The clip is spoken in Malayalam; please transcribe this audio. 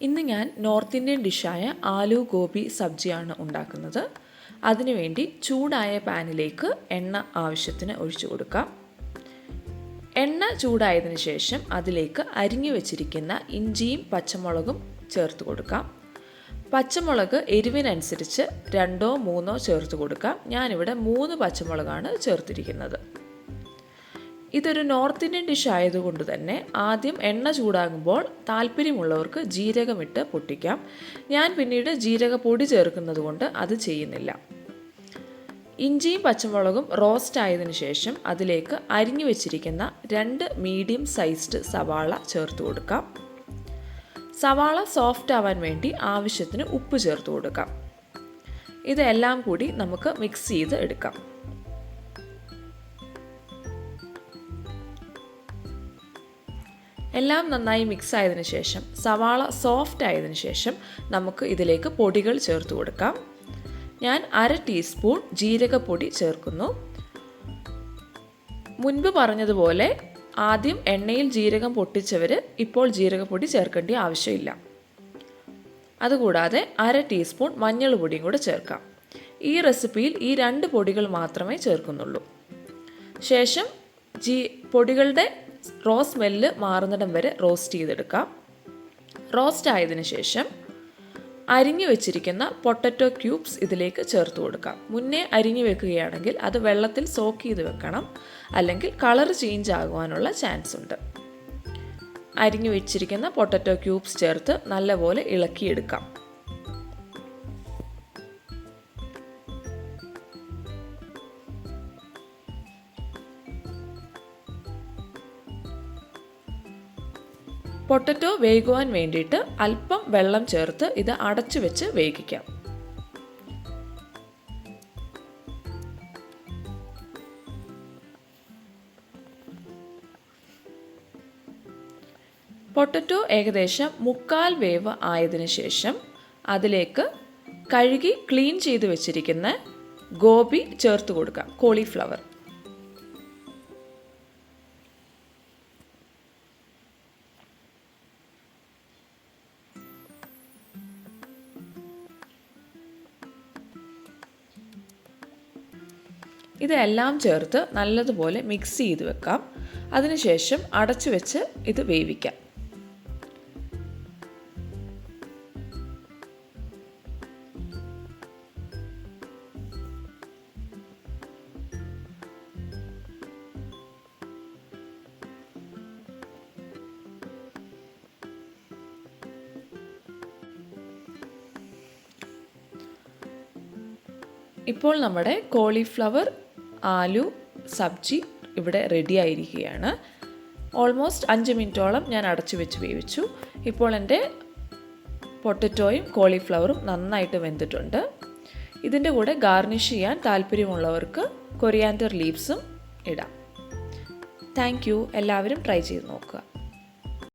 ഇന്ന് ഞാൻ നോർത്ത് ഇന്ത്യൻ ഡിഷായ ആലു ഗോബി സബ്ജിയാണ് ഉണ്ടാക്കുന്നത്. അതിനുവേണ്ടി ചൂടായ പാനിലേക്ക് എണ്ണ ആവശ്യത്തിന് ഒഴിച്ചു കൊടുക്കാം. എണ്ണ ചൂടായതിനു ശേഷം അതിലേക്ക് അരിഞ്ഞു വെച്ചിരിക്കുന്ന ഇഞ്ചിയും പച്ചമുളകും ചേർത്ത് കൊടുക്കാം. പച്ചമുളക് എരിവിനനുസരിച്ച് 2 or 3 ചേർത്ത് കൊടുക്കാം. ഞാനിവിടെ 3 പച്ചമുളകാണ് ചേർത്തിരിക്കുന്നത്. ഇതൊരു നോർത്ത് ഇന്ത്യൻ ഡിഷ് ആയതുകൊണ്ട് തന്നെ ആദ്യം എണ്ണ ചൂടാകുമ്പോൾ താല്പര്യമുള്ളവർക്ക് ജീരകമിട്ട് പൊട്ടിക്കാം. ഞാൻ പിന്നീട് ജീരകപ്പൊടി ചേർക്കുന്നത് കൊണ്ട് അത് ചെയ്യുന്നില്ല. ഇഞ്ചിയും പച്ചമുളകും റോസ്റ്റ് ആയതിനു ശേഷം അതിലേക്ക് അരിഞ്ഞു വെച്ചിരിക്കുന്ന 2 മീഡിയം സൈസ്ഡ് സവാള ചേർത്ത് കൊടുക്കാം. സവാള സോഫ്റ്റ് ആവാൻ വേണ്ടി ആവശ്യത്തിന് ഉപ്പ് ചേർത്ത് കൊടുക്കാം. ഇതെല്ലാം കൂടി നമുക്ക് മിക്സ് ചെയ്ത് എടുക്കാം. എല്ലാം നന്നായി മിക്സ് ആയതിനു ശേഷം സവാള സോഫ്റ്റ് ആയതിനു ശേഷം നമുക്ക് ഇതിലേക്ക് പൊടികൾ ചേർത്ത് കൊടുക്കാം. ഞാൻ 1/2 ടീസ്പൂൺ ജീരകപ്പൊടി ചേർക്കുന്നു. മുൻപ് പറഞ്ഞതുപോലെ ആദ്യം എണ്ണയിൽ ജീരകം പൊട്ടിച്ചവർ ഇപ്പോൾ ജീരകപ്പൊടി ചേർക്കേണ്ട ആവശ്യമില്ല. അതുകൂടാതെ 1/2 ടീസ്പൂൺ മഞ്ഞൾപ്പൊടിയും കൂടെ ചേർക്കാം. ഈ റെസിപ്പിയിൽ ഈ 2 പൊടികൾ മാത്രമേ ചേർക്കുന്നുള്ളൂ. ശേഷം പൊടികളുടെ സ്മെല്ല് മാറുന്നിടം വരെ റോസ്റ്റ് ചെയ്തെടുക്കാം. റോസ്റ്റ് ആയതിനു ശേഷം അരിഞ്ഞു വെച്ചിരിക്കുന്ന പൊട്ടറ്റോ ക്യൂബ്സ് ഇതിലേക്ക് ചേർത്ത് കൊടുക്കാം. മുന്നേ അരിഞ്ഞു വെക്കുകയാണെങ്കിൽ അത് വെള്ളത്തിൽ സോക്ക് ചെയ്ത് വെക്കണം, അല്ലെങ്കിൽ കളർ ചേഞ്ച് ആകുവാനുള്ള ചാൻസ് ഉണ്ട്. അരിഞ്ഞു വെച്ചിരിക്കുന്ന പൊട്ടറ്റോ ക്യൂബ്സ് ചേർത്ത് നല്ലപോലെ ഇളക്കിയെടുക്കാം. പൊട്ടറ്റോ വേകുവാൻ വേണ്ടിയിട്ട് അല്പം വെള്ളം ചേർത്ത് ഇത് അടച്ചു വെച്ച് വേവിക്കാം. പൊട്ടറ്റോ ഏകദേശം 1/4 വേവ് ആയതിനു ശേഷം അതിലേക്ക് കഴുകി ക്ലീൻ ചെയ്ത് വെച്ചിരിക്കുന്ന ഗോബി ചേർത്ത് കൊടുക്കാം, കോളിഫ്ലവർ. ഇതെല്ലാം ചേർത്ത് നല്ലതുപോലെ മിക്സ് ചെയ്ത് വെക്കാം. അതിനുശേഷം അടച്ചു വെച്ച് ഇത് വേവിക്കാം. ഇപ്പോൾ നമ്മുടെ കോളിഫ്ലവർ ആലു സബ്ജി ഇവിടെ റെഡി ആയിരിക്കുകയാണ്. ഓൾമോസ്റ്റ് 5 മിനിറ്റോളം ഞാൻ അടച്ചു വെച്ച് വേവിച്ചു. ഇപ്പോൾ എൻ്റെ പൊട്ടറ്റോയും കോളിഫ്ലവറും നന്നായിട്ട് വെന്തിട്ടുണ്ട്. ഇതിൻ്റെ കൂടെ ഗാർണിഷ് ചെയ്യാൻ താല്പര്യമുള്ളവർക്ക് കൊറിയാൻഡർ ലീവ്സും ഇടാം. Thank you. എല്ലാവരും ട്രൈ ചെയ്ത് നോക്കുക.